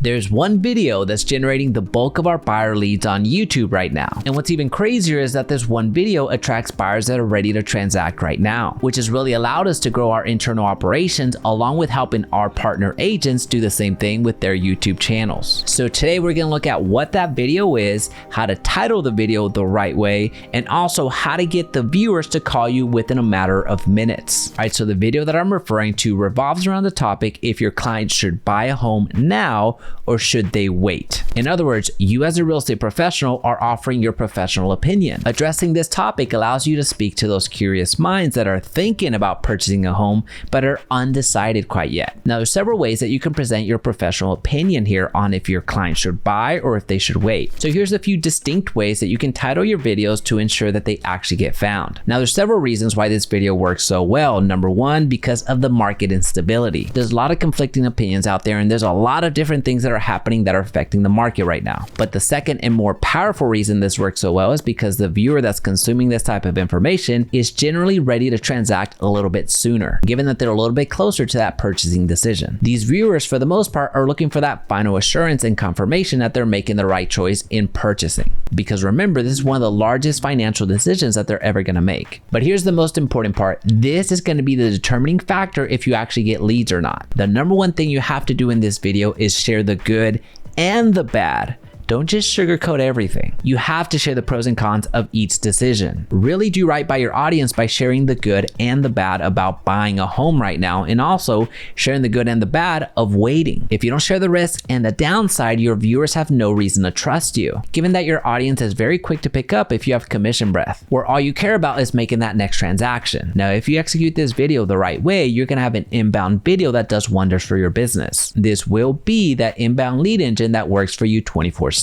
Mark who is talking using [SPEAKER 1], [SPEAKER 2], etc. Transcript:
[SPEAKER 1] There's one video that's generating the bulk of our buyer leads on YouTube right now. And what's even crazier is that this one video attracts buyers that are ready to transact right now, which has really allowed us to grow our internal operations along with helping our partner agents do the same thing with their YouTube channels. So today we're going to look at what that video is, how to title the video the right way, and also how to get the viewers to call you within a matter of minutes. All right, so the video that I'm referring to revolves around the topic if your client should buy a home now or should they wait. In other words, you as a real estate professional are offering your professional opinion. Addressing this topic allows you to speak to those curious minds that are thinking about purchasing a home but are undecided quite yet. Now, there's several ways that you can present your professional opinion here on if your client should buy or if they should wait. So here's a few distinct ways that you can title your videos to ensure that they actually get found. Now, there's several reasons why this video works so well. Number one, because of the market instability. There's a lot of conflicting opinions out there, and there's a lot of different things that are happening that are affecting the market right now. But the second and more powerful reason this works so well is because the viewer that's consuming this type of information is generally ready to transact a little bit sooner, given that they're a little bit closer to that purchasing decision. These viewers, for the most part, are looking for that final assurance and confirmation that they're making the right choice in purchasing. Because remember, this is one of the largest financial decisions that they're ever going to make. But here's the most important part. This is going to be the determining factor if you actually get leads or not. The number one thing you have to do in this video is share the good and the bad. Don't just sugarcoat everything. You have to share the pros and cons of each decision. Really do right by your audience by sharing the good and the bad about buying a home right now, and also sharing the good and the bad of waiting. If you don't share the risk and the downside, your viewers have no reason to trust you, given that your audience is very quick to pick up if you have commission breath, where all you care about is making that next transaction. Now, if you execute this video the right way, you're gonna have an inbound video that does wonders for your business. This will be that inbound lead engine that works for you 24/7.